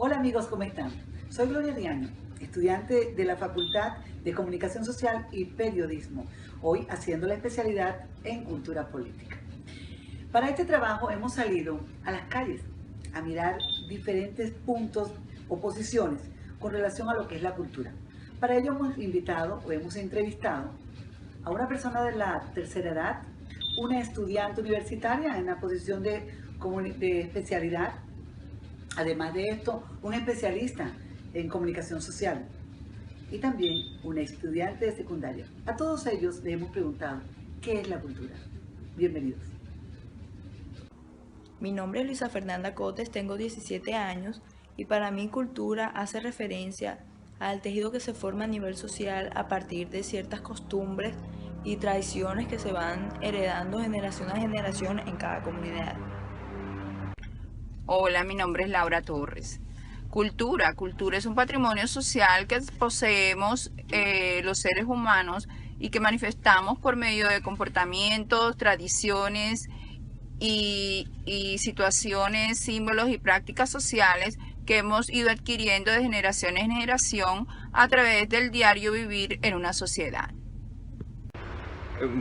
Hola amigos, ¿cómo están? Soy Gloria Diaño, estudiante de la Facultad de Comunicación Social y Periodismo, hoy haciendo la especialidad en Cultura Política. Para este trabajo hemos salido a las calles a mirar diferentes puntos o posiciones con relación a lo que es la cultura. Para ello hemos invitado o hemos entrevistado a una persona de la tercera edad, una estudiante universitaria en la posición de especialidad. Además de esto, un especialista en comunicación social y también una estudiante de secundaria. A todos ellos les hemos preguntado, ¿qué es la cultura? Bienvenidos. Mi nombre es Luisa Fernanda Cotes, tengo 17 años y para mí cultura hace referencia al tejido que se forma a nivel social a partir de ciertas costumbres y tradiciones que se van heredando generación a generación en cada comunidad. Hola, mi nombre es Laura Torres. Cultura es un patrimonio social que poseemos los seres humanos y que manifestamos por medio de comportamientos, tradiciones y situaciones, símbolos y prácticas sociales que hemos ido adquiriendo de generación en generación a través del diario vivir en una sociedad.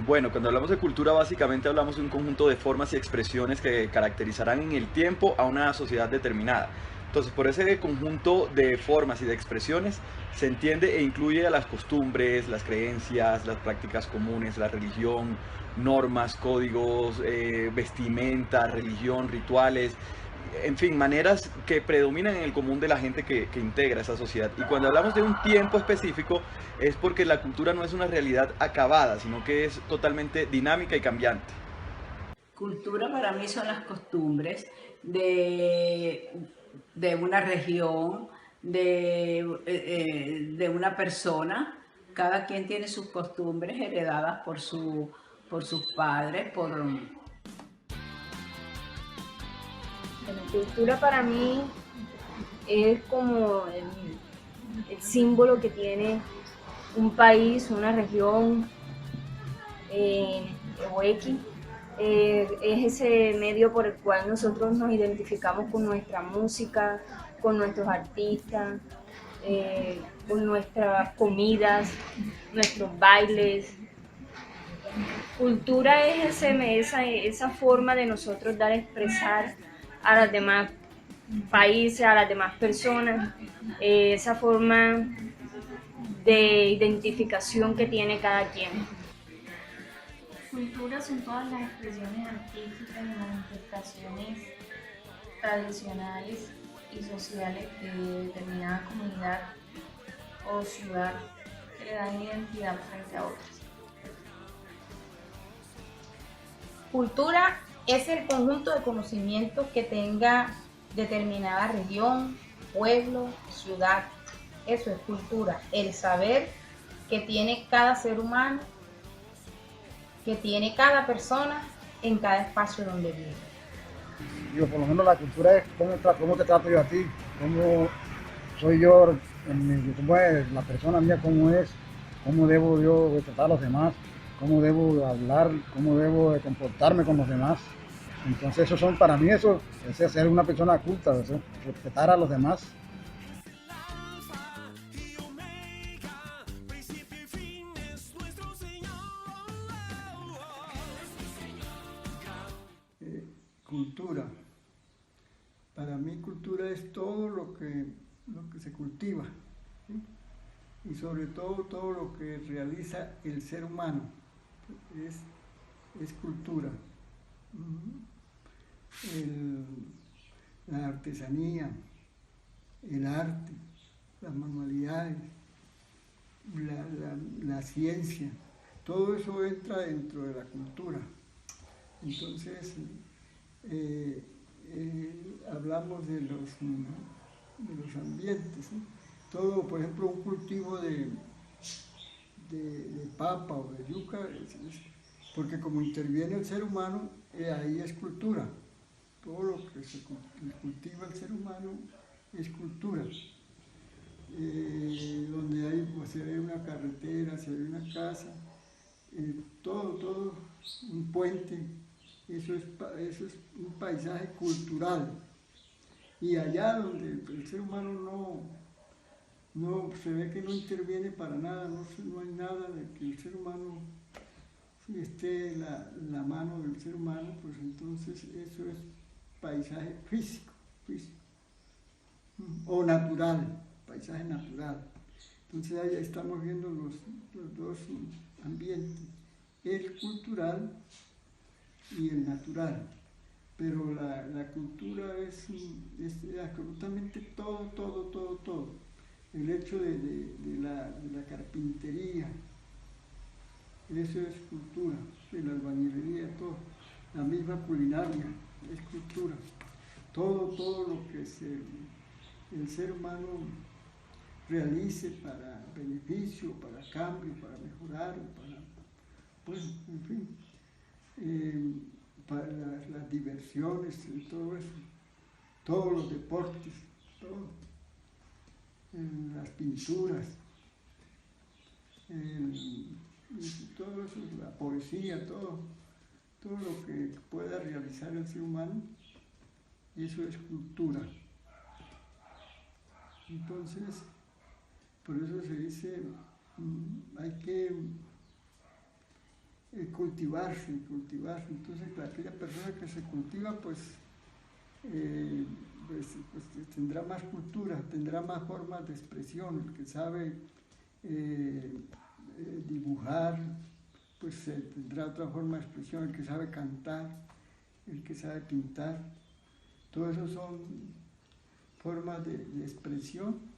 Bueno, cuando hablamos de cultura básicamente hablamos de un conjunto de formas y expresiones que caracterizarán en el tiempo a una sociedad determinada. Entonces, por ese conjunto de formas y de expresiones se entiende e incluye a las costumbres, las creencias, las prácticas comunes, la religión, normas, códigos, vestimenta, religión, rituales, en fin, maneras que predominan en el común de la gente que integra esa sociedad. Y cuando hablamos de un tiempo específico es porque la cultura no es una realidad acabada, sino que es totalmente dinámica y cambiante. Cultura para mí son las costumbres de una región, de una persona. Cada quien tiene sus costumbres heredadas por sus padres, La cultura para mí es como el símbolo que tiene un país, una región o X. Es ese medio por el cual nosotros nos identificamos con nuestra música, con nuestros artistas, con nuestras comidas, nuestros bailes. Cultura es esa forma de nosotros dar a expresar a los demás países, a las demás personas, esa forma de identificación que tiene cada quien. Cultura son todas las expresiones artísticas y manifestaciones tradicionales y sociales de determinada comunidad o ciudad que le dan identidad frente a otras. Cultura es el conjunto de conocimientos que tenga determinada región, pueblo, ciudad. Eso es cultura, el saber que tiene cada ser humano, que tiene cada persona en cada espacio donde vive. Yo, por lo menos la cultura es cómo te trato yo a ti, cómo soy yo, cómo es la persona mía, cómo debo yo tratar a los demás, cómo debo hablar, cómo debo comportarme con los demás. Entonces eso son, para mí eso es ser una persona culta, eso, respetar a los demás. Cultura. Para mí cultura es todo lo que se cultiva, ¿sí? Y sobre todo lo que realiza el ser humano es cultura. La artesanía, el arte, las manualidades, la ciencia, todo eso entra dentro de la cultura. Entonces, hablamos de los ambientes, ¿no? Todo, por ejemplo, un cultivo de papa o de yuca, porque como interviene el ser humano, ahí es cultura. Todo lo que se cultiva el ser humano es cultura. Donde se ve una carretera, se ve una casa, todo, un puente. Eso es un paisaje cultural. Y allá donde el ser humano no se ve que no interviene para nada, no hay nada de que el ser humano, si esté la mano del ser humano, pues entonces eso es paisaje físico, o natural, paisaje natural. Entonces ahí estamos viendo los dos ambientes, el cultural y el natural. Pero la cultura es absolutamente todo. El hecho de la carpintería, eso es cultura, de la albañilería, todo. La misma culinaria es cultura. Todo lo que el ser humano realice para beneficio, para cambio, para mejorar, bueno, en fin, para las diversiones y todo eso, todos los deportes, las pinturas, todo eso, la poesía, todo lo que pueda realizar el ser humano, eso es cultura. Entonces, por eso se dice, hay que cultivarse. Entonces, aquella persona que se cultiva, pues tendrá más cultura, tendrá más formas de expresión. El que sabe dibujar, pues tendrá otra forma de expresión. El que sabe cantar, el que sabe pintar, todo eso son formas de expresión.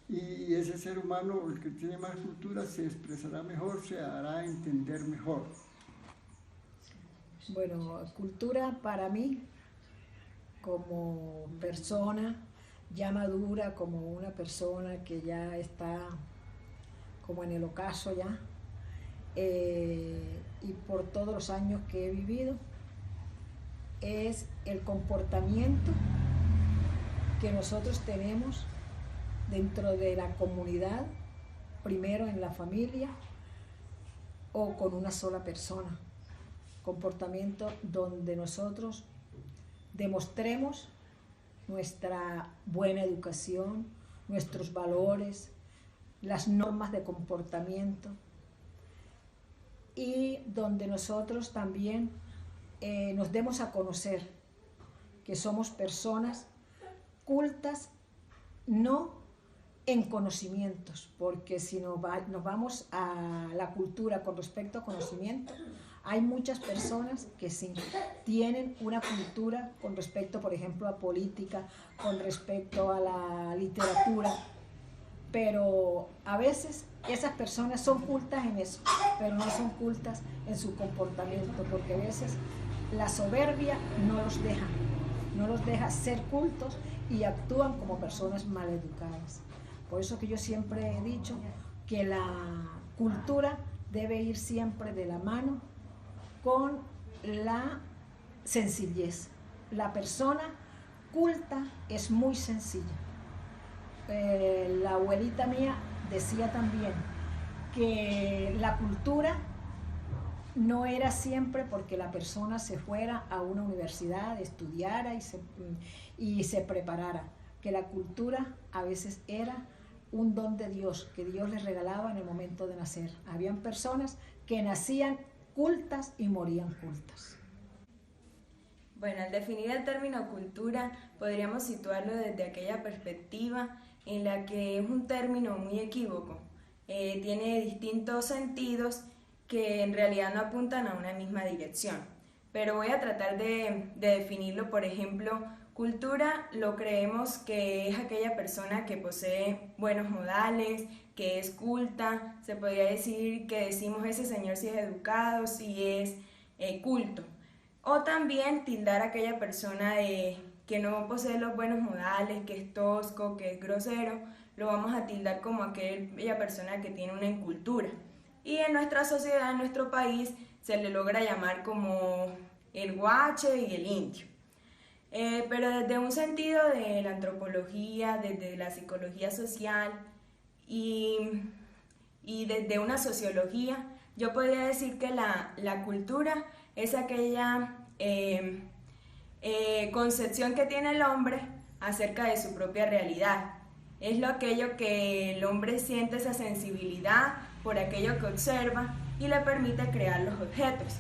Y ese ser humano, el que tiene más cultura, se expresará mejor, se hará entender mejor. Bueno, cultura para mí, como persona ya madura, como una persona que ya está como en el ocaso ya, y por todos los años que he vivido, es el comportamiento que nosotros tenemos dentro de la comunidad, primero en la familia o con una sola persona. Comportamiento donde nosotros demostremos nuestra buena educación, nuestros valores, las normas de comportamiento, y donde nosotros también nos demos a conocer que somos personas cultas, no en conocimientos, porque si nos vamos a la cultura con respecto a conocimiento, hay muchas personas que sí tienen una cultura con respecto, por ejemplo, a política, con respecto a la literatura, pero a veces esas personas son cultas en eso, pero no son cultas en su comportamiento, porque a veces la soberbia no los deja ser cultos y actúan como personas maleducadas. Por eso que yo siempre he dicho que la cultura debe ir siempre de la mano con la sencillez. La persona culta es muy sencilla. La abuelita mía decía también que la cultura no era siempre porque la persona se fuera a una universidad, estudiara y se preparara, que la cultura a veces era un don de Dios, que Dios les regalaba en el momento de nacer. Habían personas que nacían cultas y morían cultas. Bueno, al definir el término cultura, podríamos situarlo desde aquella perspectiva en la que es un término muy equívoco. Tiene distintos sentidos que en realidad no apuntan a una misma dirección. Pero voy a tratar de definirlo. Por ejemplo, cultura lo creemos que es aquella persona que posee buenos modales, que es culta. Se podría decir que decimos ese señor si es educado, si es culto. O también tildar a aquella persona que no posee los buenos modales, que es tosco, que es grosero, lo vamos a tildar como aquella persona que tiene una incultura. Y en nuestra sociedad, en nuestro país, se le logra llamar como el guache y el indio. Pero desde un sentido de la antropología, desde la psicología social y desde una sociología, yo podría decir que la cultura es aquella concepción que tiene el hombre acerca de su propia realidad. Es lo aquello que el hombre siente esa sensibilidad por aquello que observa y le permite crear los objetos.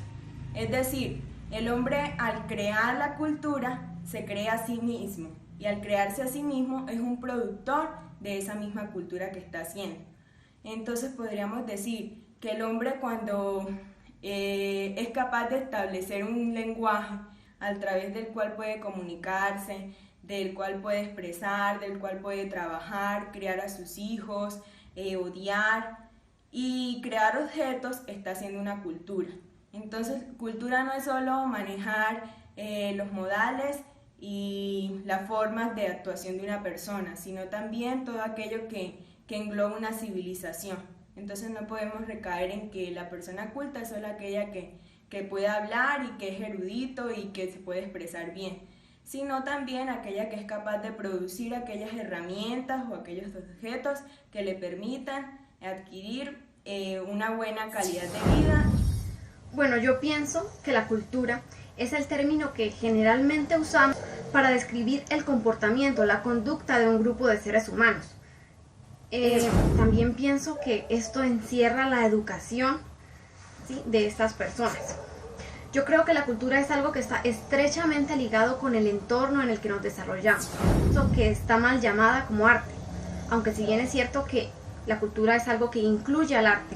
Es decir, el hombre al crear la cultura se crea a sí mismo y al crearse a sí mismo es un productor de esa misma cultura que está haciendo. Entonces podríamos decir que el hombre cuando es capaz de establecer un lenguaje a través del cual puede comunicarse, del cual puede expresar, del cual puede trabajar, criar a sus hijos, odiar y crear objetos, está haciendo una cultura. Entonces, cultura no es solo manejar los modales y las formas de actuación de una persona, sino también todo aquello que engloba una civilización. Entonces no podemos recaer en que la persona culta es solo aquella que puede hablar y que es erudito y que se puede expresar bien, sino también aquella que es capaz de producir aquellas herramientas o aquellos objetos que le permitan adquirir una buena calidad de vida. Bueno, yo pienso que la cultura es el término que generalmente usamos para describir el comportamiento, la conducta de un grupo de seres humanos. También pienso que esto encierra la educación, ¿sí?, de estas personas. Yo creo que la cultura es algo que está estrechamente ligado con el entorno en el que nos desarrollamos, eso que está mal llamada como arte, aunque si bien es cierto que la cultura es algo que incluye al arte.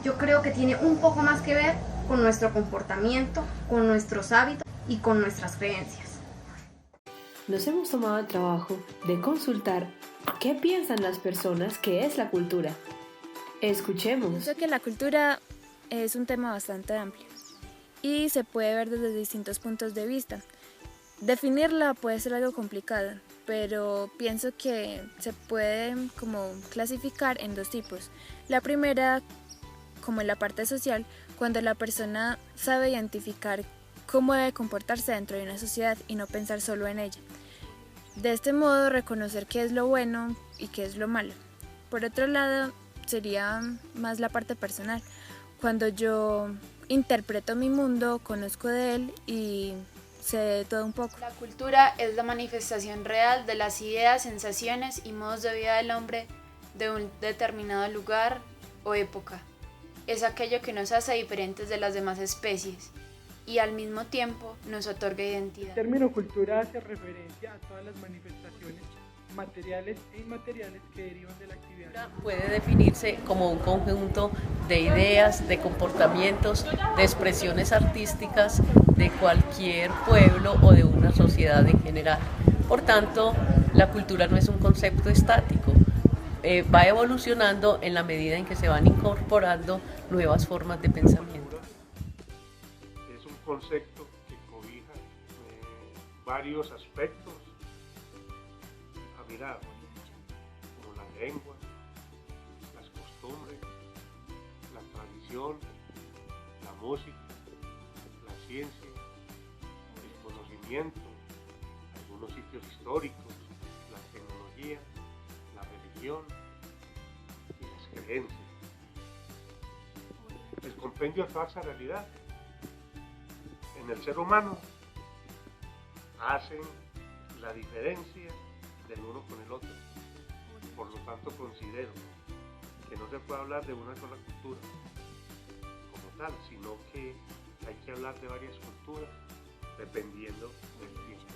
Yo creo que tiene un poco más que ver con nuestro comportamiento, con nuestros hábitos y con nuestras creencias. Nos hemos tomado el trabajo de consultar qué piensan las personas que es la cultura. Escuchemos. Pienso que la cultura es un tema bastante amplio y se puede ver desde distintos puntos de vista. Definirla puede ser algo complicado, pero pienso que se puede como clasificar en dos tipos. La primera, como en la parte social, cuando la persona sabe identificar cómo debe comportarse dentro de una sociedad y no pensar solo en ella. De este modo, reconocer qué es lo bueno y qué es lo malo. Por otro lado, sería más la parte personal, cuando yo interpreto mi mundo, conozco de él y sé de todo un poco. La cultura es la manifestación real de las ideas, sensaciones y modos de vida del hombre de un determinado lugar o época. Es aquello que nos hace diferentes de las demás especies y al mismo tiempo nos otorga identidad. El término cultura hace referencia a todas las manifestaciones materiales e inmateriales que derivan de la actividad. Puede definirse como un conjunto de ideas, de comportamientos, de expresiones artísticas de cualquier pueblo o de una sociedad en general. Por tanto, la cultura no es un concepto estático, va evolucionando en la medida en que se van incorporando nuevas formas de pensamiento. Es un concepto que cobija varios aspectos a mirar, como la lengua, las costumbres, la tradición, la música, la ciencia, el conocimiento, algunos sitios históricos, la tecnología, la religión y las creencias. El compendio de toda esa realidad en el ser humano hacen la diferencia del uno con el otro. Por lo tanto, considero que no se puede hablar de una sola cultura como tal, sino que hay que hablar de varias culturas dependiendo del tiempo.